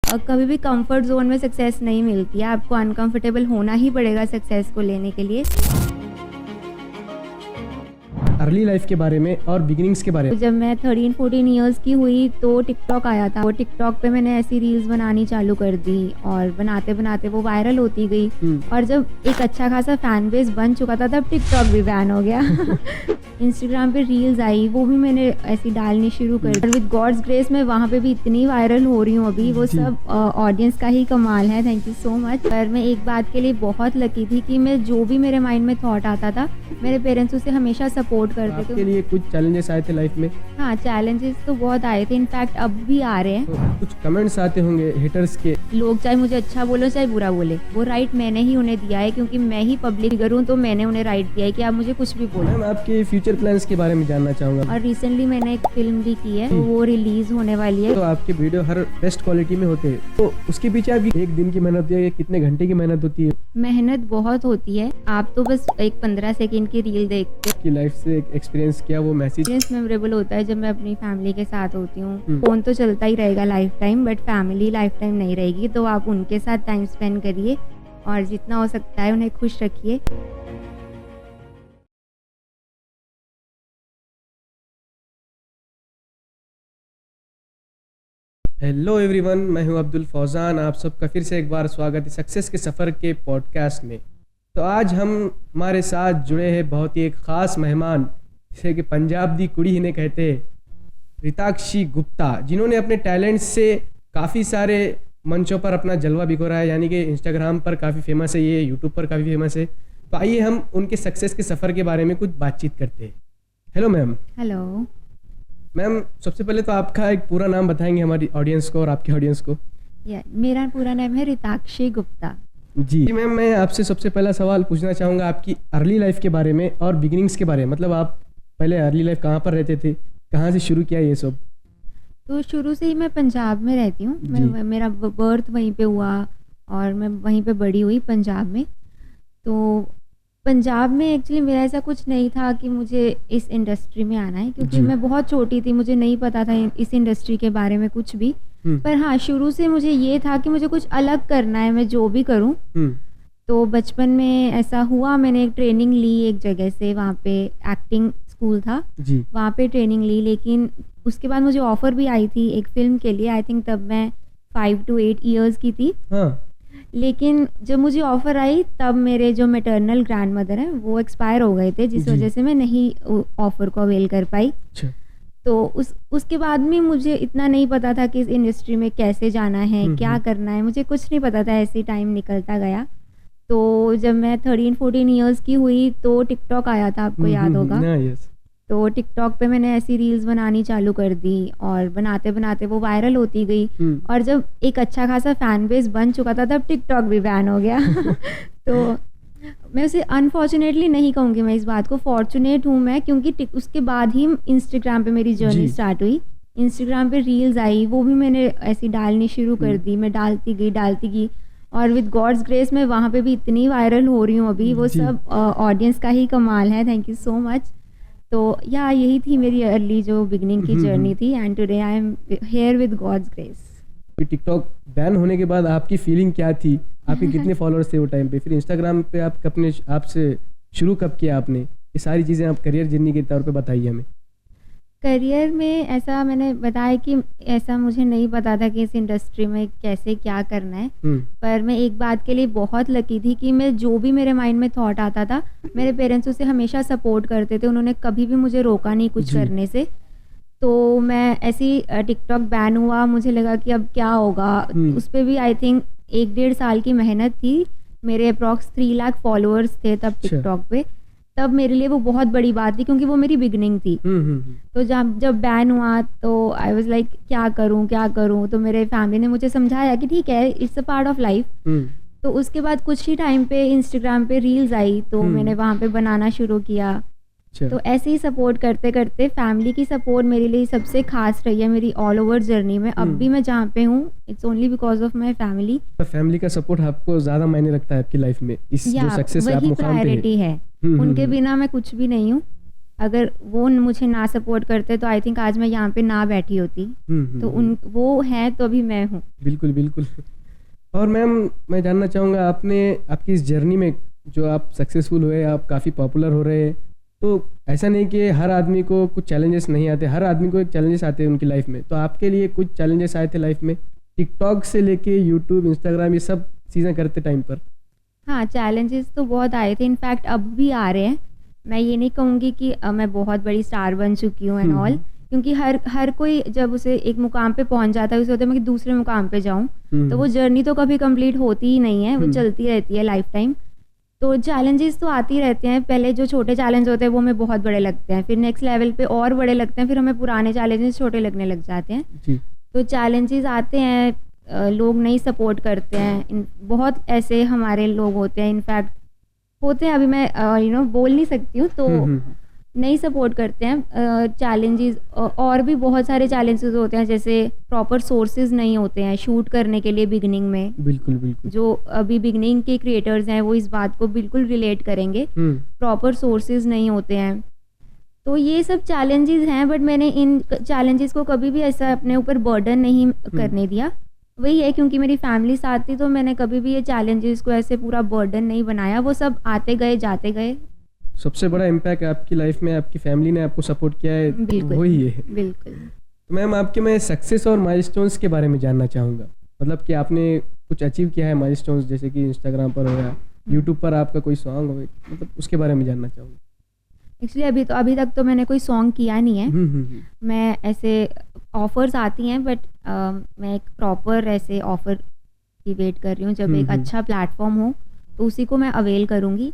कभी भी comfort zone में सक्सेस नहीं मिलती है, आपको अनकंफर्टेबल होना ही पड़ेगा सक्सेस को लेने के लिए। अर्ली लाइफ के बारे में और बिगिनिंग्स के बारे में। जब मैं 13-14 इयर्स की हुई तो टिकटॉक आया था। वो टिकटॉक पे मैंने ऐसी रील्स बनानी चालू कर दी और बनाते बनाते वो वायरल होती गई। और जब एक अच्छा खासा फैन बेस बन चुका था तब टिकटॉक भी बैन हो गया। इंस्टाग्राम पे रील्स आई, वो भी मैंने ऐसी डालनी शुरू कर दी। और विद गॉड्स ग्रेस मैं वहाँ पे भी इतनी वायरल हो रही हूँ अभी। वो सब ऑडियंस का ही कमाल है। Thank you so much. पर मैं एक बात के लिए बहुत लकी थी कि मैं जो भी मेरे माइंड में थॉट आता था, मेरे पेरेंट्स उसे हमेशा सपोर्ट करते थे। आपके लिए कुछ चैलेंजेस आए थे लाइफ में? हाँ, चैलेंजेस तो बहुत आए थे, इनफैक्ट अब भी आ रहे हैं। तो कुछ कमेंट्स आते होंगे हेटर्स के। लोग चाहे मुझे अच्छा बोलो चाहे बुरा बोले, वो राइट मैंने ही उन्हें दिया है, क्योंकि मैं ही पब्लिक फिगर हूँ, तो मैंने उन्हें राइट दिया है कि आप मुझे कुछ भी बोलो। मैम, आपके फ्यूचर प्लान्स के बारे में जानना चाहूँगा। और रिसेंटली मैंने एक फिल्म भी की है, वो रिलीज होने वाली है। तो आपके वीडियो हर बेस्ट क्वालिटी में होते हैं, तो उसके पीछे आपकी एक दिन की मेहनत होती है, कितने घंटे की मेहनत होती है? मेहनत बहुत होती है। आप तो बस एक 15 सेकंड की रील देखते की लाइफ से एक एक्सपीरियंस क्या वो मैसेज मेमोरेबल होता है जब मैं अपनी फैमिली के साथ होती हूँ। फोन तो चलता ही रहेगा life time, but family life time नहीं रहेगी, तो आप उनके साथ टाइम स्पेंड करिए और जितना हो सकता है उन्हें खुश रखिए। हेलो एवरीवन, मैं हूं अब्दुल फौजान। आप सबका फिर से एक बार स्वागत है सक्सेस के सफ़र के पॉडकास्ट में। तो आज हमारे साथ जुड़े हैं बहुत ही एक ख़ास मेहमान, जिसे कि पंजाब दी कुड़ी इन्हें कहते हैं, रिताक्षी गुप्ता, जिन्होंने अपने टैलेंट से काफ़ी सारे मंचों पर अपना जलवा बिखोरा है। यानी कि इंस्टाग्राम पर काफ़ी फेमस है, ये यूट्यूब पर काफ़ी फेमस है। तो आइए हम उनके सक्सेस के सफ़र के बारे में कुछ बातचीत करते हैं। Hello ma'am. हेलो मैम, सबसे पहले तो आपका एक पूरा नाम बताएंगे हमारी ऑडियंस को और आपके ऑडियंस को? मेरा पूरा नाम है रिताक्षी गुप्ता। जी मैम, मैं आपसे सबसे पहला सवाल पूछना चाहूँगा आपकी अर्ली लाइफ के बारे में और बिगिनिंग्स के बारे में। मतलब आप पहले अर्ली लाइफ कहाँ पर रहते थे, कहाँ से शुरू किया ये सब? तो शुरू से ही मैं पंजाब में रहती हूँ। मेरा बर्थ वहीं पे हुआ और मैं वहीं पे बड़ी हुई पंजाब में। तो पंजाब में एक्चुअली मेरा ऐसा कुछ नहीं था कि मुझे इस इंडस्ट्री में आना है, क्योंकि मैं बहुत छोटी थी, मुझे नहीं पता था इस इंडस्ट्री के बारे में कुछ भी। पर हाँ, शुरू से मुझे ये था कि मुझे कुछ अलग करना है, मैं जो भी करूँ। तो बचपन में ऐसा हुआ, मैंने एक ट्रेनिंग ली एक जगह से, वहाँ पे एक्टिंग स्कूल था, वहाँ पे ट्रेनिंग ली। लेकिन उसके बाद मुझे ऑफ़र भी आई थी एक फ़िल्म के लिए। आई थिंक तब मैं 5 to 8 ईयर्स की थी। लेकिन जब मुझे ऑफ़र आई तब मेरे जो मैटरनल ग्रैंड मदर हैं वो एक्सपायर हो गए थे, जिस वजह से मैं नहीं ऑफ़र को अवेल कर पाई। तो उसके बाद में मुझे इतना नहीं पता था कि इस इंडस्ट्री में कैसे जाना है, क्या करना है, मुझे कुछ नहीं पता था। ऐसे टाइम निकलता गया। तो जब मैं 13-14 इयर्स की हुई तो टिकटॉक आया था, आपको याद होगा। तो टिकटॉक पे मैंने ऐसी रील्स बनानी चालू कर दी और बनाते बनाते वो वायरल होती गई। और जब एक अच्छा खासा फैन बेस बन चुका था तब टिकटॉक भी बैन हो गया। तो मैं उसे अनफॉर्चुनेटली नहीं कहूँगी, मैं इस बात को फॉर्चुनेट हूँ मैं, क्योंकि उसके बाद ही इंस्टाग्राम पे मेरी जर्नी स्टार्ट हुई। इंस्टाग्राम पे रील्स आई, वो भी मैंने ऐसी डालनी शुरू कर दी। मैं डालती गई और विद गॉड्स ग्रेस मैं वहाँ पे भी इतनी वायरल हो रही हूँ अभी। वो सब ऑडियंस का ही कमाल है। Thank you so much. तो यही थी मेरी अर्ली जो बिगनिंग की जर्नी थी, and today I am here with God's grace. TikTok ban होने के बाद आपकी फीलिंग क्या थी? आपके कितने फॉलोअर्स थे वो टाइम पे? फिर इंस्टाग्राम पे आप अपने आपसे शुरू कब किया आपने? ये सारी चीज़ें आप करियर जर्नी के तौर पे बताइए हमें। करियर में ऐसा मैंने बताया कि ऐसा मुझे नहीं पता था कि इस इंडस्ट्री में कैसे क्या करना है। पर मैं एक बात के लिए बहुत लकी थी कि मैं जो भी मेरे माइंड में थॉट आता था, मेरे पेरेंट्स उसे हमेशा सपोर्ट करते थे। उन्होंने कभी भी मुझे रोका नहीं कुछ करने से। तो मैं ऐसी टिकटॉक बैन हुआ, मुझे लगा कि अब क्या होगा। उस पर भी आई थिंक 1-1.5 साल की मेहनत थी। मेरे अप्रॉक्स 3 लाख फॉलोअर्स थे तब टिकटॉक पे। तब मेरे लिए वो बहुत बड़ी बात थी, क्योंकि वो मेरी बिगनिंग थी। तो जब बैन हुआ तो आई वाज लाइक क्या करूं। तो मेरे फैमिली ने मुझे समझाया कि ठीक है, it's a part of life. तो उसके बाद कुछ ही टाइम पे इंस्टाग्राम पे रील्स आई, तो मैंने वहाँ पे बनाना शुरू किया। तो ऐसे ही सपोर्ट करते करते फैमिली की सपोर्ट मेरे लिए सबसे खास रही है मेरी ऑल ओवर जर्नी में। अब भी मैं जहाँ पे हूँ, it's only because of my family. Family का सपोर्ट आपको ज़्यादा मायने रखता है आपकी लाइफ में, इस जो सक्सेस आप मुकाम पे प्रायोरिटी है। उनके बिना मैं कुछ भी नहीं हूँ। अगर वो मुझे ना सपोर्ट करते तो आई थिंक आज मैं यहाँ पे ना बैठी होती। तो उन वो है तो अभी मैं हूँ। बिल्कुल बिल्कुल। और मैम मैं जानना चाहूँगा, आपने आपकी इस जर्नी में जो आप सक्सेसफुल हुए, आप काफ़ी पॉपुलर हो रहे हैं, तो ऐसा नहीं कि हर आदमी को कुछ चैलेंजेस नहीं आते, हर आदमी को एक चैलेंजेस आते हैं उनकी लाइफ में। तो आपके लिए कुछ चैलेंजेस आए थे लाइफ में, टिकटॉक से लेके यूट्यूब, इंस्टाग्राम, ये सब चीज़ें करते टाइम पर? हाँ, चैलेंजेस तो बहुत आए थे, इनफैक्ट अब भी आ रहे हैं। मैं ये नहीं कहूँगी कि मैं बहुत बड़ी स्टार बन चुकी हूँ एंड ऑल, क्योंकि हर कोई जब उसे एक मुकाम पे पहुँच जाता है उसे होता है मैं कि दूसरे मुकाम पे जाऊँ। तो वो जर्नी तो कभी कंप्लीट होती ही नहीं है, वो चलती रहती है लाइफ टाइम। तो चैलेंजेस तो आते ही रहते हैं। पहले जो छोटे चैलेंज होते हैं वो हमें बहुत बड़े लगते हैं, फिर नेक्स्ट लेवल पे और बड़े लगते हैं, फिर हमें पुराने चैलेंजेस छोटे लगने लग जाते हैं। जी। तो चैलेंजेस आते हैं, लोग नहीं सपोर्ट करते हैं। बहुत ऐसे हमारे लोग होते हैं, इनफैक्ट होते हैं, अभी मैं बोल नहीं सकती हूँ, तो नहीं सपोर्ट करते हैं। चैलेंजेस और भी बहुत सारे चैलेंजेस होते हैं, जैसे प्रॉपर सोर्सेज नहीं होते हैं शूट करने के लिए बिगनिंग में। बिल्कुल बिल्कुल। जो अभी बिगनिंग के क्रिएटर्स हैं वो इस बात को बिल्कुल रिलेट करेंगे, प्रॉपर सोर्सेज नहीं होते हैं। तो ये सब चैलेंजेस हैं, बट मैंने इन चैलेंजेस को कभी भी ऐसा अपने ऊपर बर्डन नहीं करने दिया। वही है, क्योंकि मेरी फैमिली साथ थी, तो मैंने कभी भी ये चैलेंजेस को ऐसे पूरा बर्डन नहीं बनाया। वो सब आते गए जाते गए। सबसे बड़ा इम्पैक्ट आपकी लाइफ में आपकी फैमिली ने आपको सपोर्ट किया है, वही है। बिल्कुल। तो मैम आपके मैं सक्सेस और माइलस्टोन्स के बारे में जानना चाहूँगा, मतलब कि आपने कुछ अचीव किया है माइलस्टोन्स, जैसे कि इंस्टाग्राम पर हो या यूट्यूब पर आपका कोई सॉन्ग हो, मतलब उसके बारे में जानना चाहूँगा। एक्चुअली अभी तक तो मैंने कोई सॉन्ग किया नहीं है। मैं ऐसे ऑफर्स आती हैं, बट मैं एक प्रॉपर ऐसे ऑफर की वेट कर रही हूँ। जब एक अच्छा प्लेटफॉर्म हो तो उसी को मैं अवेल करूँगी।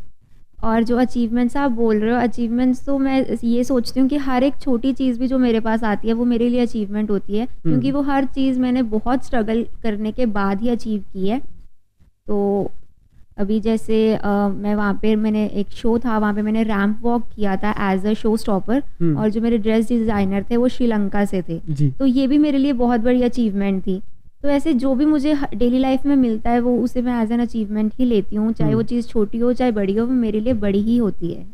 और जो अचीवमेंट्स आप बोल रहे हो, अचीवमेंट्स तो मैं ये सोचती हूँ कि हर एक छोटी चीज़ भी जो मेरे पास आती है वो मेरे लिए अचीवमेंट होती है, क्योंकि वो हर चीज़ मैंने बहुत स्ट्रगल करने के बाद ही अचीव की है। तो अभी जैसे मैं वहाँ पे, मैंने एक शो था, वहाँ पे मैंने रैंप वॉक किया था एज अ शो स्टॉपर, और जो मेरे ड्रेस डिज़ाइनर थे वो श्रीलंका से थे। तो ये भी मेरे लिए बहुत बड़ी अचीवमेंट थी। तो ऐसे जो भी मुझे डेली लाइफ में मिलता है वो उसे मैं एज एन अचीवमेंट ही लेती हूँ, चाहे वो चीज़ छोटी हो चाहे बड़ी हो, वो मेरे लिए बड़ी ही होती है।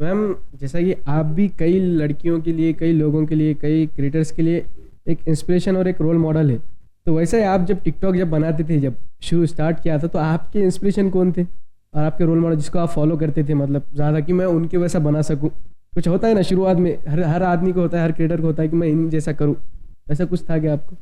मैम जैसा कि आप भी कई लड़कियों के लिए, कई लोगों के लिए, कई क्रिएटर्स के लिए एक इंस्पिरेशन और एक रोल मॉडल है, तो वैसे ही आप जब टिकटॉक जब बनाते थे, जब शुरू स्टार्ट किया था, तो आपके इंस्पिरेशन कौन थे और आपके रोल मॉडल जिसको आप फॉलो करते थे, मतलब ज़्यादा कि मैं उनके वैसा बना सकूँ? कुछ होता है ना शुरुआत में, हर आदमी को होता है, हर क्रिएटर को होता है कि मैं इन जैसा करूँ, ऐसा कुछ था क्या आपको?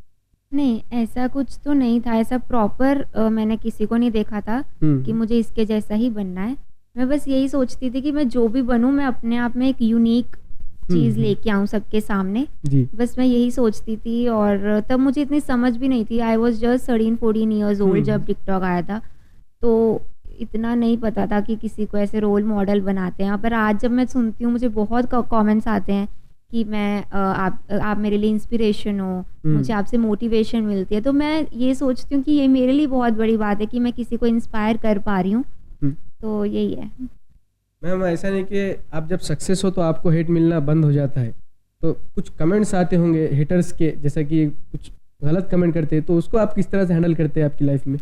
नहीं, ऐसा कुछ तो नहीं था। ऐसा प्रॉपर मैंने किसी को नहीं देखा था कि मुझे इसके जैसा ही बनना है। मैं बस यही सोचती थी कि मैं जो भी बनूं, मैं अपने आप में एक यूनिक चीज़ लेके आऊँ सबके सामने। बस मैं यही सोचती थी, और तब मुझे इतनी समझ भी नहीं थी। I was just 13-14 years old जब टिकटॉक आया था, तो इतना नहीं पता था कि किसी को ऐसे रोल मॉडल बनाते हैं। पर आज जब मैं सुनती हूँ, मुझे बहुत कमेंट्स आते हैं कि मैं आप मेरे लिए इंस्पिरेशन हो, मुझे आपसे मोटिवेशन मिलती है। तो मैं ये सोचती हूँ कि ये मेरे लिए बहुत बड़ी बात है कि मैं किसी को इंस्पायर कर पा रही हूँ। तो यही है। मैम ऐसा नहीं कि आप जब सक्सेस हो तो आपको हेट मिलना बंद हो जाता है, तो कुछ कमेंट्स आते होंगे हेटर्स के, जैसा कि कुछ गलत कमेंट करते हैं, तो उसको आप किस तरह से हैंडल करते हैं आपकी लाइफ में?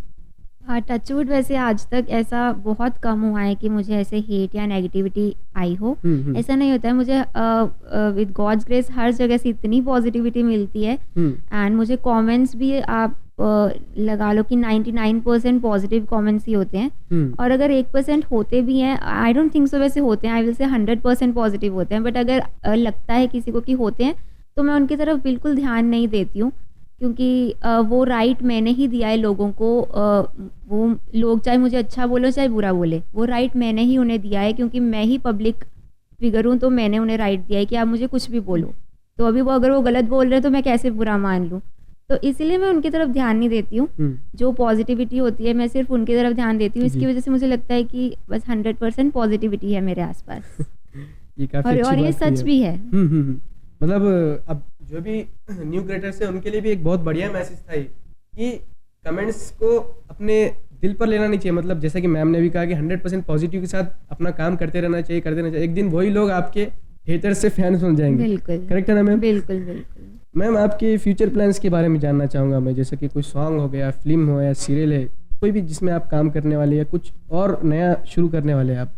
हाँ, टचवुड वैसे आज तक ऐसा बहुत कम हुआ है कि मुझे ऐसे हेट या नेगेटिविटी आई हो। ऐसा नहीं होता है। मुझे विद गॉड्स ग्रेस हर जगह से इतनी पॉजिटिविटी मिलती है, एंड मुझे कमेंट्स भी आप लगा लो कि 99% पॉजिटिव कमेंट्स ही होते हैं। और अगर 1% होते भी हैं, आई डोंट थिंक सो वैसे होते हैं, आई विल से 100% पॉजिटिव होते हैं। बट अगर लगता है किसी को कि होते हैं, तो मैं उनकी तरफ बिल्कुल ध्यान नहीं देती हूँ, क्योंकि वो राइट मैंने ही दिया है लोगों को। वो लोग चाहे मुझे अच्छा बोलो चाहे बुरा बोले, वो राइट मैंने ही उन्हें दिया है, क्योंकि मैं ही पब्लिक फिगर हूँ, तो मैंने उन्हें राइट दिया है कि आप मुझे कुछ भी बोलो। तो अभी वो अगर वो गलत बोल रहे हैं तो मैं कैसे बुरा मान लूँ? तो इसीलिए मैं उनकी तरफ ध्यान नहीं देती हूँ। जो पॉजिटिविटी होती है मैं सिर्फ उनकी तरफ ध्यान देती हूँ। इसकी वजह से मुझे लगता है कि बस 100% पॉजिटिविटी है मेरे आसपास। ये काफी और ये सच भी है। मतलब अब जो भी न्यू क्रिएटर्स है उनके लिए भी एक बहुत बढ़िया मैसेज था कि कमेंट्स को अपने दिल पर लेना नहीं चाहिए। मतलब जैसा कि मैम ने भी कहा कि 100% पॉजिटिव के साथ अपना काम करते रहना चाहिए। एक दिन वही लोग आपके हेटर्स से फैंस बन जाएंगे। बिल्कुल, करेक्ट है ना मैम? बिल्कुल बिल्कुल। मैम आपके फ्यूचर प्लान्स के बारे में जानना चाहूँगा मैं, जैसे कि कोई सॉन्ग हो गया, फिल्म हो या सीरियल है, कोई भी जिसमें आप काम करने वाले या कुछ और नया शुरू करने वाले आप?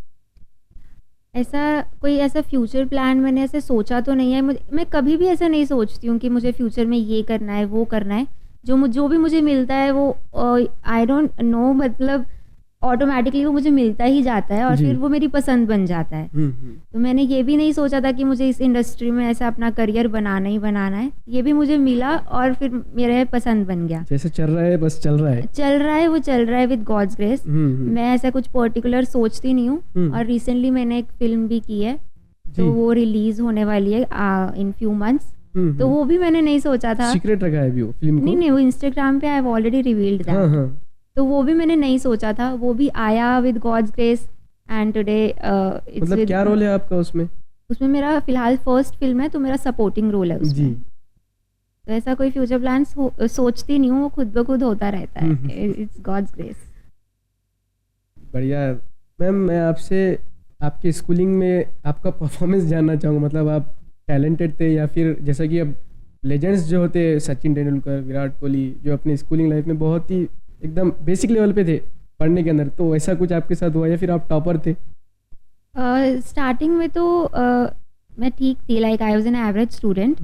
ऐसा कोई ऐसा फ्यूचर प्लान मैंने ऐसे सोचा तो नहीं है। मैं कभी भी ऐसा नहीं सोचती हूँ कि मुझे फ्यूचर में ये करना है, वो करना है। जो भी मुझे मिलता है वो आई डोंट नो, मतलब ऑटोमेटिकली वो मुझे मिलता ही जाता है और जी। फिर वो मेरी पसंद बन जाता है। तो मैंने ये भी नहीं सोचा था कि मुझे इस इंडस्ट्री में ऐसा अपना करियर बनाना ही बनाना है। ये भी मुझे मिला और फिर मेरे पसंद बन गया। जैसे चल रहा है बस चल रहा है। चल रहा है, वो चल रहा है विद गॉड्स ग्रेस। मैं ऐसा कुछ पर्टिकुलर सोचती नहीं हूँ। और रिसेंटली मैंने एक फिल्म भी की है, तो वो रिलीज होने वाली है इन फ्यू मंथ्स। तो वो भी मैंने नहीं सोचा था। सीक्रेट रखा है अभी वो फिल्म को? नहीं, वो इंस्टाग्राम पे I have already revealed that. तो वो भी मैंने नहीं सोचा था, वो भी आया with God's grace and today it's मतलब क्या रोल है आपका उसमें? उसमें मेरा फिलहाल फर्स्ट फिल्म है, तो मेरा सपोर्टिंग रोल है उसमें। जी। तो ऐसा कोई फ्यूचर प्लान सोचती नहीं हूँ, वो खुद ब खुद होता रहता है। It's God's grace. बढ़िया। मैम, मैं आपसे आपकी स्कूलिंग में आपका परफॉर्मेंस जानना चाहूँगा। मतलब आप टैलेंटेड थे या फिर जैसा कि अब लेजेंड्स जो होते हैं, सचिन तेंदुलकर, विराट कोहली, जो अपनी स्कूलिंग लाइफ में बहुत ही एकदम बेसिक लेवल पे थे पढ़ने के अंदर, तो ऐसा कुछ आपके साथ हुआ या फिर आप टॉपर थे? स्टार्टिंग में तो मैं ठीक थी, like I was an average student.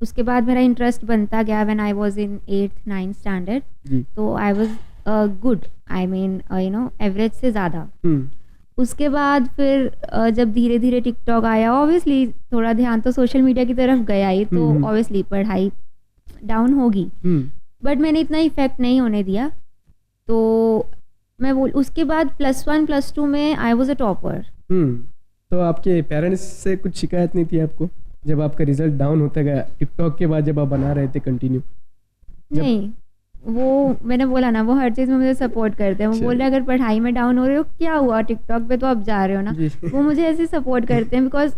उसके बाद मेरा इंटरेस्ट बनता गया when I was in 8th 9th standard. तो I was good, I mean you know average से ज़्यादा। उसके बाद फिर जब धीरे धीरे टिकटॉक आया, ऑब्वियसली थोड़ा ध्यान तो सोशल मीडिया की तरफ गया ही, तो ऑब्वियसली पढ़ाई डाउन होगी। बट मैंने इतना इफेक्ट नहीं होने दिया। तो मैं बोल उसके बाद +1 +2 में आई वाज अ टॉपर। तो आपके पेरेंट्स से कुछ शिकायत नहीं थी आपको जब आपका रिजल्ट डाउन होता गया टिकटॉक के बाद, जब आप बना रहे थे कंटिन्यू? नहीं, वो मैंने बोला ना, वो हर चीज़ में मुझे सपोर्ट करते हैं। वो बोल रहे अगर पढ़ाई में डाउन हो रहे हो, क्या हुआ, टिकटॉक पे तो अब जा रहे हो ना। वो मुझे ऐसे सपोर्ट करते हैं बिकॉज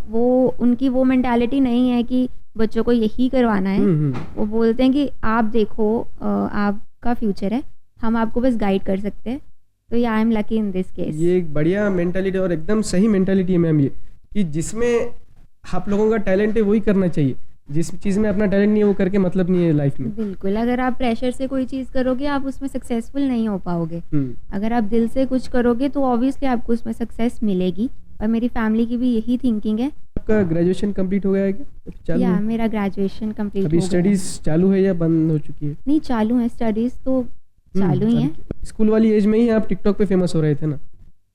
वो उनकी वो मेंटालिटी नहीं है कि बच्चों को यही करवाना है। वो बोलते हैं कि आप देखो, आपका फ्यूचर है, हम आपको बस गाइड कर सकते हैं। तो या I am lucky in this case. ये एक बढ़िया मेंटालिटी और एकदम सही मेंटालिटी है मैम, ये कि जिसमें आप लोगों का टैलेंट है वही करना चाहिए। जिस चीज़ में अपना टैलेंट नहीं है वो करके मतलब नहीं है लाइफ में। बिल्कुल, अगर आप प्रेशर से कोई चीज़ करोगे आप उसमें सक्सेसफुल नहीं हो पाओगे। अगर आप दिल से कुछ करोगे तो ऑब्वियसली आपको उसमें सक्सेस मिलेगी। और मेरी फैमिली की भी यही थिंकिंग है। आपका ग्रेजुएशन कंप्लीट हो गया है क्या? चालू या है? मेरा ग्रेजुएशन कंप्लीट हो अभी गया। स्टडीज चालू है या बंद हो चुकी है? नहीं, चालू है, स्टडीज तो चालू ही है। स्कूल वाली एज में ही आप टिकटॉक पे फेमस हो रहे थे ना?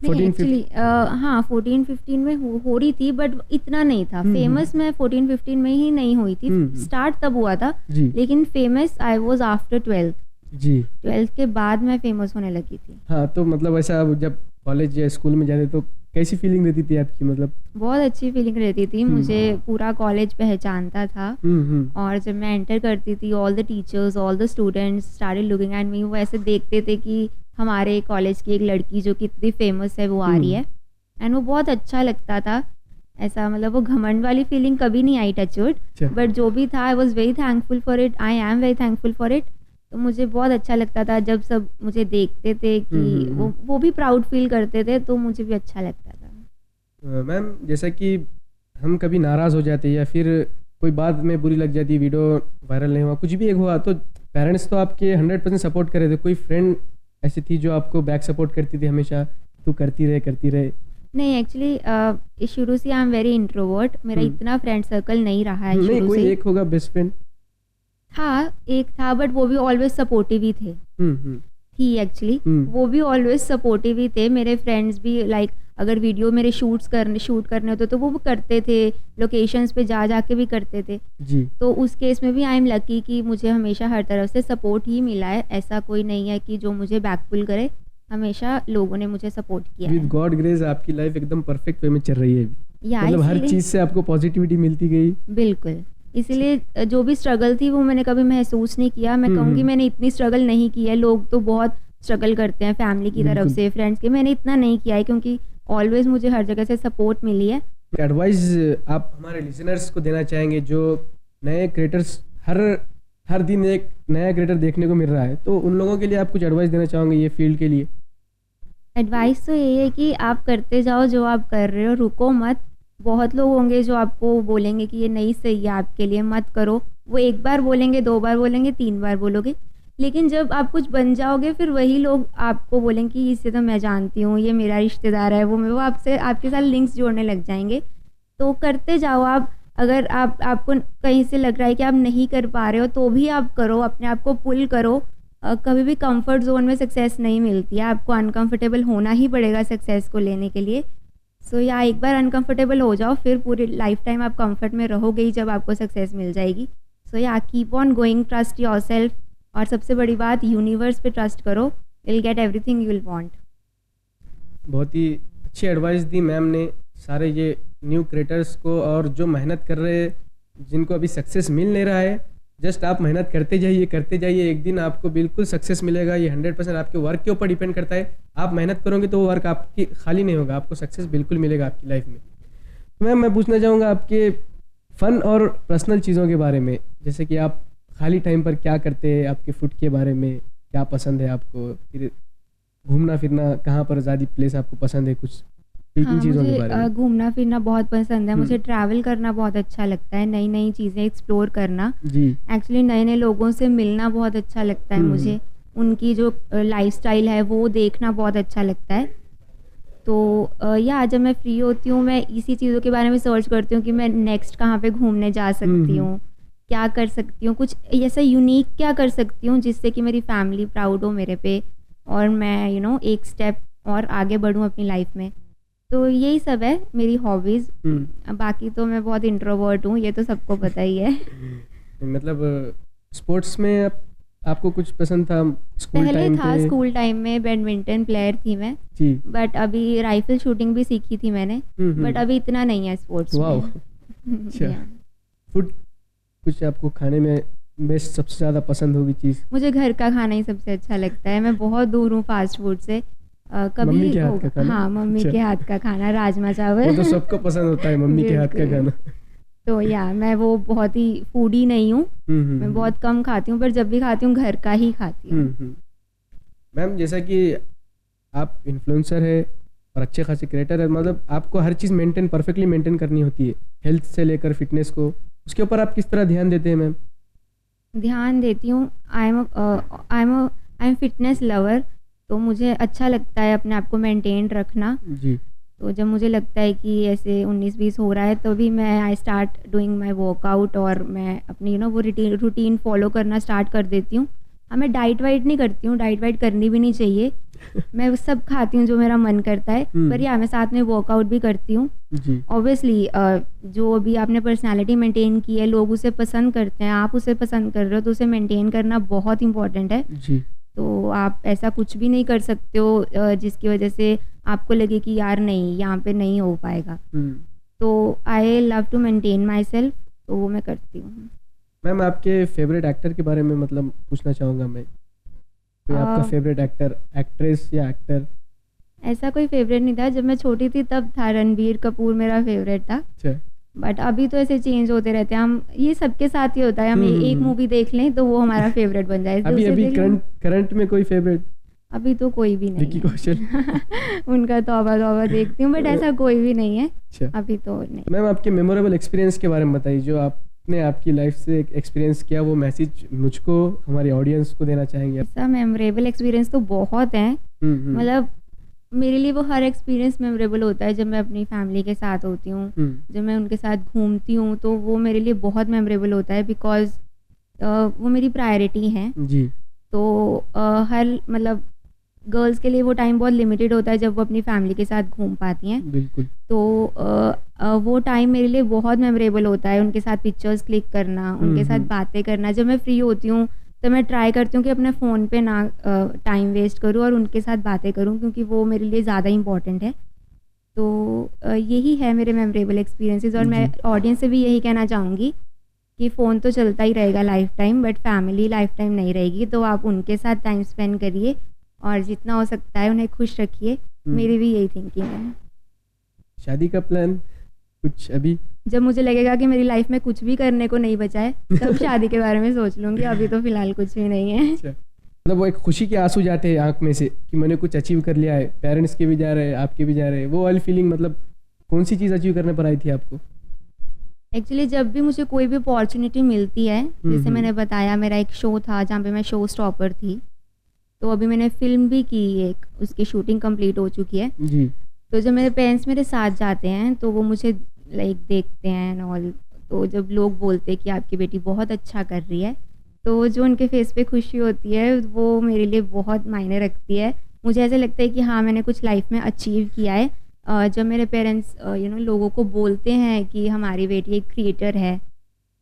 एक्चुअली हाँ 14-15 में हो रही थी, बट इतना नहीं था फेमस। मैं 14-15 में ही नहीं हुई थी। स्टार्ट तब हुआ था, लेकिन famous I was after 12th। जी, 12th के बाद मैं फेमस होने लगी थी। हाँ, तो मतलब ऐसा जब कॉलेज या स्कूल में जाते तो कैसी फीलिंग रहती थी आपकी? मतलब बहुत अच्छी फीलिंग रहती थी। मुझे पूरा कॉलेज पहचानता था। और जब मैं एंटर करती थी, all the teachers, all the students started looking at me. वो ऐसे देखते थे कि हमारे कॉलेज की एक लड़की जो कितनी फेमस है वो आ रही है। एंड वो बहुत अच्छा लगता था। ऐसा मतलब वो घमंड वाली फीलिंग कभी नहीं आई, टचवुड। बट जो भी था I was very thankful for it, I am very thankful for it. तो मुझे बहुत अच्छा लगता था जब सब मुझे देखते थे कि वो भी प्राउड फील करते थे, तो मुझे भी अच्छा लगता था। मैम, जैसा कि हम कभी नाराज़ हो जाते या फिर कोई बात में बुरी लग जाती, वीडियो वायरल नहीं हुआ, कुछ भी एक हुआ, तो पेरेंट्स तो आपके 100% सपोर्ट कर रहे थे। कोई फ्रेंड ऐसी थी जो आपको बैक सपोर्ट करती थी हमेशा, तू करती रहे? नहीं, एक्चुअली शुरू से आई एम वेरी इंट्रोवर्ट। मेरा इतना फ्रेंड सर्कल नहीं रहा है। नहीं, कोई एक होगा बेस्ट फ्रेंड? हाँ, एक था, बट वो भी ऑलवेज सपोर्टिव ही थे। थी एक्चुअली, वो भी ऑलवेज सपोर्टिव ही थे। मेरे फ्रेंड्स भी लाइक अगर वीडियो मेरे शूट करने होते तो वो करते थे, लोकेशंस पे जा के भी करते थे जी। तो उस केस में भी आई एम लकी कि मुझे हमेशा हर तरफ से सपोर्ट ही मिला है। ऐसा कोई नहीं है कि जो मुझे बैकपुल करे, हमेशा लोगों ने मुझे सपोर्ट किया है। विद गॉड ग्रेस आपकी लाइफ एकदम परफेक्ट वे में चल रही है। मतलब हर चीज़ से आपको पॉजिटिविटी मिलती गई। बिल्कुल, इसीलिए जो भी स्ट्रगल थी वो मैंने कभी महसूस नहीं किया। मैं कहूँगी मैंने इतनी स्ट्रगल नहीं की है। लोग तो बहुत स्ट्रगल करते हैं फैमिली की तरफ से, फ्रेंड्स के। मैंने इतना नहीं किया है क्योंकि ऑलवेज मुझे हर जगह से सपोर्ट मिली है। एडवाइस आप हमारे लिसनर्स को देना चाहेंगे जो नए क्रिएटर्स, हर दिन एक नया क्रिएटर देखने को मिल रहा है, तो उन लोगों के लिए आप कुछ एडवाइस देना चाहोगे ये फील्ड के लिए? एडवाइस तो यही है कि आप करते जाओ जो आप कर रहे हो, रुको मत। बहुत लोग होंगे जो आपको बोलेंगे कि ये नहीं सही है आपके लिए, मत करो। वो एक बार बोलेंगे, 2 बार बोलेंगे, 3 बार बोलोगे, लेकिन जब आप कुछ बन जाओगे फिर वही लोग आपको बोलेंगे कि इससे तो मैं जानती हूँ, ये मेरा रिश्तेदार है, वो आपसे आपके साथ लिंक्स जोड़ने लग जाएंगे। तो करते जाओ आप। अगर आपको कहीं से लग रहा है कि आप नहीं कर पा रहे हो तो भी आप करो, अपने आप को पुल करो। कभी भी कंफर्ट जोन में सक्सेस नहीं मिलती है, आपको अनकंफर्टेबल होना ही पड़ेगा सक्सेस को लेने के लिए। सो या एक बार अनकंफर्टेबल हो जाओ, फिर पूरी लाइफ टाइम आप कंफर्ट में रहोगे ही जब आपको सक्सेस मिल जाएगी। सो या keep on going, trust yourself, और सबसे बड़ी बात यूनिवर्स पे ट्रस्ट करो, will get everything you will want. बहुत ही अच्छी एडवाइस दी मैम ने सारे ये न्यू क्रिएटर्स को, और जो मेहनत कर रहे हैं, जिनको अभी सक्सेस मिल नहीं रहा है, जस्ट आप मेहनत करते जाइए, एक दिन आपको बिल्कुल सक्सेस मिलेगा। ये 100% आपके वर्क के ऊपर डिपेंड करता है। आप मेहनत करोगे तो वो वर्क आपकी खाली नहीं होगा, आपको सक्सेस बिल्कुल मिलेगा आपकी लाइफ में। तो मैम मैं पूछना चाहूँगा आपके फ़न और पर्सनल चीज़ों के बारे में, जैसे कि आप खाली टाइम पर क्या करते हैं, आपके फूड के बारे में क्या पसंद है आपको, फिर घूमना फिरना कहाँ पर ज़्यादा प्लेस आपको पसंद है, कुछ तीन चीज़ों के बारे मुझे में। घूमना फिरना बहुत पसंद है, मुझे ट्रैवल करना बहुत अच्छा लगता है, नई नई चीज़ें एक्सप्लोर करना। जी। एक्चुअली नए नए लोगों से मिलना बहुत अच्छा लगता है मुझे, उनकी जो लाइफस्टाइल है वो देखना बहुत अच्छा लगता है। तो या जब मैं फ्री होती हूँ मैं इसी चीज़ों के बारे में सर्च करती हूँ कि मैं नेक्स्ट कहाँ पे घूमने जा सकती हूँ, क्या कर सकती हूँ, कुछ ऐसा यूनिक क्या कर सकती हूँ जिससे कि मेरी फैमिली प्राउड हो मेरे पे, और मैं एक स्टेप और आगे बढ़ूँ अपनी लाइफ में। तो यही सब है मेरी हॉबीज़। बाकी तो मैं बहुत इंट्रोवर्ट हूँ, ये तो सबको पता ही है। मतलब स्पोर्ट्स में आपको कुछ पसंद था स्कूल पहले टाइम था, पे? स्कूल टाइम में बैडमिंटन प्लेयर थी मैं जी। बट अभी राइफल शूटिंग भी सीखी थी मैंने, बट अभी इतना नहीं है स्पोर्ट्स वाओ। में। अच्छा। या। फूड कुछ आपको खाने में बेस्ट सबसे ज़्यादा पसंद होगी चीज़? मुझे घर का खाना ही सबसे अच्छा लगता है, मैं बहुत दूर हूँ फास्ट फूड से। कभी मम्मी के हाथ का खाना? हाँ, मम्मी अच्छा। के हाथ का खाना, राजमा चावल। वो तो सबको पसंद होता है मम्मी के हाथ का बिल्कुल। खाना। तो या मैं वो बहुत ही फूडी नहीं हूँ, मैं बहुत कम खाती हूँ, पर जब भी खाती हूँ घर का ही खाती हूँ। मैम जैसा कि आप इन्फ्लुएंसर है और अच्छे खासे क्रिएटर है, मतलब आपको हर चीज़ परफेक्टली मेंटेन करनी होती है, हेल्थ से लेकर फिटनेस को, उसके ऊपर आप किस तरह ध्यान देते हैं मैम? ध्यान देती हूँ। आई एम फिटनेस लवर, तो मुझे अच्छा लगता है अपने आप को मेंटेन रखना। जी। तो जब मुझे लगता है कि ऐसे 19-20 हो रहा है तो भी मैं I start doing my workout, और मैं अपनी वो रूटीन फॉलो करना स्टार्ट कर देती हूँ। हाँ, मैं डाइट वाइट नहीं करती हूँ, डाइट वाइट करनी भी नहीं चाहिए। मैं वो सब खाती हूँ जो मेरा मन करता है, पर या मैं साथ में वर्कआउट भी करती हूँ। जी। ऑब्वियसली जो अभी आपने पर्सनालिटी मेंटेन की है, लोग उसे पसंद करते हैं, आप उसे पसंद कर रहे हो, तो उसे मेंटेन करना बहुत इंपॉर्टेंट है। जी। तो आप ऐसा कुछ भी नहीं कर सकते हो जिसकी वजह से आपको लगे कि यार नहीं, यहाँ पे नहीं हो पाएगा। तो I love to maintain myself, तो वो मैं करती हूँ। मैम आपके फेवरेट एक्टर के बारे में मतलब पूछना चाहूँगा मैं, कोई आपका फेवरेट एक्टर, एक्ट्रेस या एक्टर? ऐसा कोई फेवरेट नहीं था, जब मैं छोटी थी तब था, रणबीर कपूर मेरा फेवरेट था। अच्छा। बट अभी तो ऐसे चेंज होते रहते हैं, हम ये सबके साथ ही होता है, हम एक मूवी देख लें तो वो हमारा फेवरेट बन जाए। अभी करंट में कोई फेवरेट? अभी तो कोई भी नहीं विकी कौशल। उनका तौबा तौबा देखती हूँ, बट ऐसा कोई भी नहीं है। अच्छा। अभी तो नहीं। मैम आपके मेमोरेबल एक्सपीरियंस के बारे में बताइए, जो आपने आपकी लाइफ से एक्सपीरियंस किया, वो मैसेज मुझको, हमारी ऑडियंस को देना चाहेंगे? ऐसा मेमोरेबल एक्सपीरियंस तो बहुत है, मतलब मेरे लिए वो हर एक्सपीरियंस मेमोरेबल होता है जब मैं अपनी फैमिली के साथ होती हूँ, जब मैं उनके साथ घूमती हूँ, तो वो मेरे लिए बहुत मेमोरेबल होता है, बिकॉज वो मेरी प्रायोरिटी है। जी। तो हर मतलब गर्ल्स के लिए वो टाइम बहुत लिमिटेड होता है जब वो अपनी फैमिली के साथ घूम पाती हैं। बिल्कुल। तो वो टाइम मेरे लिए बहुत मेमोरेबल होता है, उनके साथ पिक्चर्स क्लिक करना, उनके साथ बातें करना। जब मैं फ्री होती हूँ तो मैं ट्राई करती हूँ कि अपने फ़ोन पे ना टाइम वेस्ट करूँ और उनके साथ बातें करूँ, क्योंकि वो मेरे लिए ज़्यादा इंपॉर्टेंट है। तो यही है मेरे मेमोरेबल एक्सपीरियंसेस, और मैं ऑडियंस से भी यही कहना चाहूँगी कि फ़ोन तो चलता ही रहेगा life time, but family life time नहीं रहेगी, तो आप उनके साथ टाइम स्पेंड करिए और जितना हो सकता है उन्हें खुश रखिए। मेरी भी यही थिंकिंग है। शादी का प्लान कुछ अभी? जब मुझे लगेगा कि मेरी लाइफ में कुछ भी करने को नहीं बचा है तब शादी के बारे में सोच लूँगी, अभी तो फ़िलहाल कुछ भी नहीं है। अच्छा। मतलब वो एक खुशी के आंसू जाते हैं आँख में से कि मैंने कुछ अचीव कर लिया है, पेरेंट्स के भी जा रहे हैं, आपके भी जा रहे हैं, वो वाली फीलिंग, मतलब कौन सी चीज़ अचीव करने पर आई थी आपको? एक्चुअली जब भी मुझे कोई भी अपॉर्चुनिटी मिलती है, जैसे मैंने बताया मेरा एक शो था जहाँ पे मैं शो स्टॉपर थी, तो अभी मैंने फिल्म भी की एक, उसकी शूटिंग कंप्लीट हो चुकी है जी। तो जब मेरे पेरेंट्स मेरे साथ जाते हैं तो वो मुझे लाइक देखते हैं एंड ऑल, तो जब लोग बोलते हैं कि आपकी बेटी बहुत अच्छा कर रही है, तो जो उनके फेस पे खुशी होती है वो मेरे लिए बहुत मायने रखती है। मुझे ऐसा लगता है कि हाँ मैंने कुछ लाइफ में अचीव किया है। जब मेरे पेरेंट्स लोगों को बोलते हैं कि हमारी बेटी एक क्रिएटर है,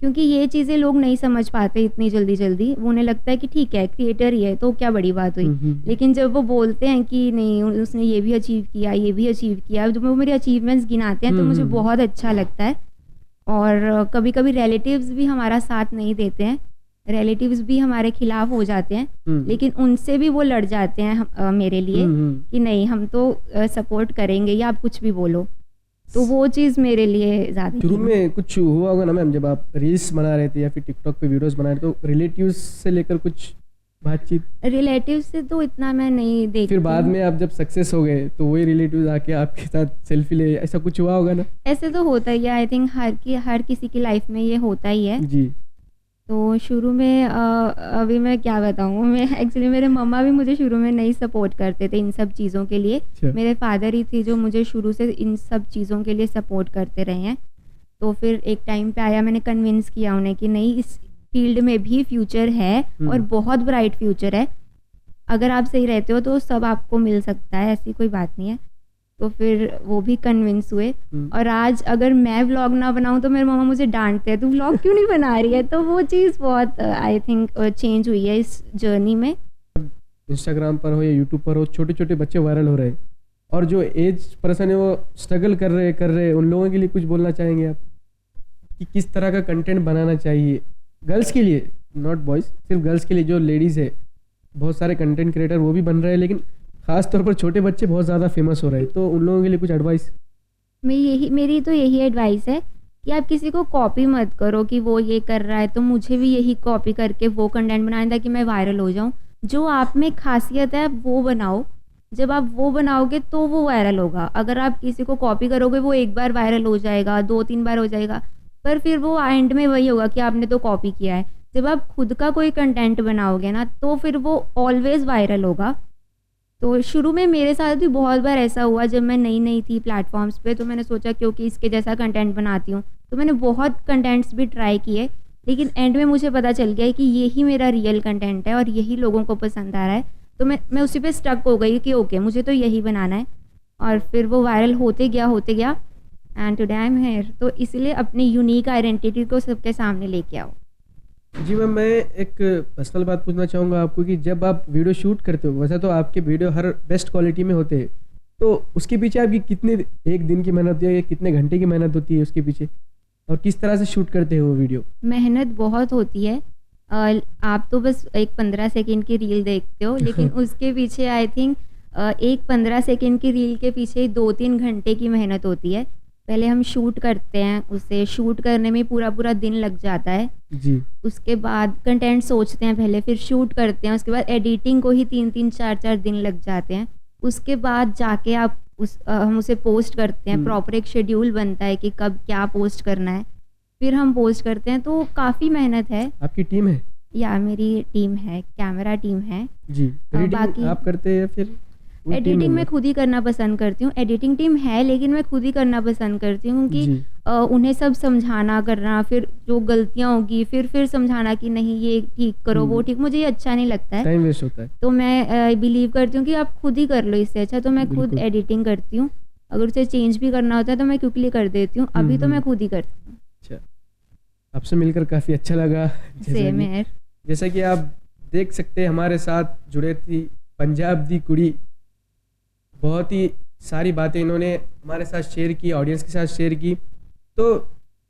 क्योंकि ये चीज़ें लोग नहीं समझ पाते इतनी जल्दी वो उन्हें लगता है कि ठीक है क्रिएटर ही है तो क्या बड़ी बात हुई। लेकिन जब वो बोलते हैं कि नहीं उसने ये भी अचीव किया, ये भी अचीव किया, जब वो मेरे अचीवमेंट्स गिनाते हैं तो मुझे बहुत अच्छा लगता है। और कभी कभी रिलेटिव्स भी हमारा साथ नहीं देते हैं, रिलेटिव्स भी हमारे खिलाफ हो जाते हैं, लेकिन उनसे भी वो लड़ जाते हैं मेरे लिए कि नहीं हम तो सपोर्ट करेंगे या आप कुछ भी बोलो, तो वो चीज़ मेरे लिए ज़्यादा। शुरू में कुछ हुआ होगा ना मैम, जब आप रील्स बना रहे थे या फिर टिकटॉक पे वीडियोस बना रहे थे, तो रिलेटिव्स से लेकर कुछ बातचीत? रिलेटिव्स से तो इतना मैं नहीं देखती। फिर बाद में आप जब सक्सेस हो गए तो वही रिलेटिव्स आके आपके साथ सेल्फी ले, ऐसा कुछ हुआ होगा ना? ऐसे तो होता ही है, आई थिंक हर किसी की लाइफ में ये होता ही है जी। तो शुरू में अभी मैं क्या बताऊँ, मैं एक्चुअली मेरे मम्मा भी मुझे शुरू में नहीं सपोर्ट करते थे इन सब चीज़ों के लिए। मेरे फादर ही थे जो मुझे शुरू से इन सब चीज़ों के लिए सपोर्ट करते रहे हैं। तो फिर एक टाइम पे आया, मैंने कन्विंस किया उन्हें कि नहीं इस फील्ड में भी फ्यूचर है और बहुत ब्राइट फ्यूचर है, अगर आप सही रहते हो तो सब आपको मिल सकता है, ऐसी कोई बात नहीं है। तो फिर वो भी कन्विंस हुए। और आज अगर मैं व्लॉग ना बनाऊं तो मेरे मामा मुझे डांटते हैं, तू व्लॉग क्यों नहीं बना रही है। तो वो चीज़ बहुत आई थिंक चेंज हुई है इस जर्नी में। इंस्टाग्राम पर हो या यूट्यूब पर हो, छोटे छोटे बच्चे वायरल हो रहे हैं और जो एज पर्सन है वो स्ट्रगल कर रहे उन लोगों के लिए कुछ बोलना चाहेंगे आप कि किस तरह का कंटेंट बनाना चाहिए गर्ल्स के लिए, नॉट बॉयज़, सिर्फ गर्ल्स के लिए। जो लेडीज़ है, बहुत सारे कंटेंट क्रिएटर वो भी बन रहे हैं, लेकिन खास तौर पर छोटे बच्चे बहुत ज़्यादा फेमस हो रहे हैं, तो उन लोगों के लिए कुछ एडवाइस? मेरी तो यही एडवाइस है कि आप किसी को कॉपी मत करो कि वो ये कर रहा है तो मुझे भी यही कॉपी करके वो कंटेंट बनाना ताकि मैं वायरल हो जाऊं। जो आप में खासियत है वो बनाओ, जब आप वो बनाओगे तो वो वायरल होगा। अगर आप किसी को कॉपी करोगे वो एक बार वायरल हो जाएगा, 2-3 बार हो जाएगा, पर फिर वो एंड में वही होगा कि आपने तो कॉपी किया है। जब आप खुद का कोई कंटेंट बनाओगे ना तो फिर वो ऑलवेज वायरल होगा। तो शुरू में मेरे साथ भी बहुत बार ऐसा हुआ, जब मैं नई थी प्लेटफॉर्म्स पे, तो मैंने सोचा क्योंकि इसके जैसा कंटेंट बनाती हूँ, तो मैंने बहुत कंटेंट्स भी ट्राई किए, लेकिन एंड में मुझे पता चल गया कि यही मेरा रियल कंटेंट है और यही लोगों को पसंद आ रहा है। तो मैं उसी पे स्टक हो गई कि ओके मुझे तो यही बनाना है, और फिर वो वायरल होते गया and today I am here. तो इसलिए अपनी यूनिक आइडेंटिटी को सबके सामने लेके आओ। जी मैम, मैं एक पर्सनल बात पूछना चाहूँगा आपको कि जब आप वीडियो शूट करते हो, वैसे तो आपके वीडियो हर बेस्ट क्वालिटी में होते हैं, तो उसके पीछे आपकी कितने एक दिन की मेहनत होती है या कितने घंटे की मेहनत होती है उसके पीछे, और किस तरह से शूट करते हो वो वीडियो? मेहनत बहुत होती है। आप तो बस एक 15 सेकेंड की रील देखते हो, लेकिन उसके पीछे आई थिंक एक 15 सेकेंड की रील के पीछे 2-3 घंटे की मेहनत होती है। पहले हम शूट करते हैं, उसे शूट करने में पूरा दिन लग जाता है जी। उसके बाद कंटेंट सोचते हैं पहले, फिर शूट करते हैं, उसके बाद एडिटिंग को ही 3-3 4-4 दिन लग जाते हैं। उसके बाद जाके आप हम उसे पोस्ट करते हैं, प्रॉपर एक शेड्यूल बनता है कि कब क्या पोस्ट करना है, फिर हम पोस्ट करते हैं। तो काफ़ी मेहनत है। आपकी टीम है? या मेरी टीम है, कैमरा टीम है जी। बाकी आप करते हैं या फिर एडिटिंग मैं खुद ही करना पसंद करती हूँ। एडिटिंग टीम है लेकिन मैं खुद ही करना पसंद करती हूँ क्योंकि उन्हें सब समझाना करना, फिर जो गलतियाँ होगी फिर समझाना कि नहीं ये ठीक करो वो ठीक, मुझे ये अच्छा नहीं लगता है, टाइम वेस्ट होता है। तो मैं बिलीव करती हूँ कि आप खुद ही कर लो इससे अच्छा, तो मैं खुद एडिटिंग करती हूँ। अगर उसे चेंज भी करना होता है तो मैं क्विकली कर देती हूँ, अभी तो मैं खुद ही करती हूँ। अच्छा, आपसे मिलकर काफ़ी अच्छा लगा। सेम है। जैसा कि आप देख सकते हैं हमारे साथ जुड़े थी पंजाब दी कुड़ी, बहुत ही सारी बातें इन्होंने हमारे साथ शेयर की, ऑडियंस के साथ शेयर की। तो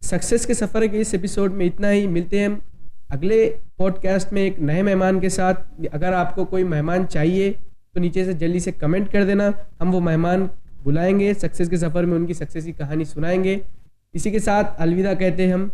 सक्सेस के सफ़र के इस एपिसोड में इतना ही। मिलते हैं हम अगले पॉडकास्ट में एक नए मेहमान के साथ। अगर आपको कोई मेहमान चाहिए तो नीचे से जल्दी से कमेंट कर देना, हम वो मेहमान बुलाएंगे, सक्सेस के सफ़र में उनकी सक्सेस की कहानी सुनाएंगे। इसी के साथ अलविदा कहते हैं हम।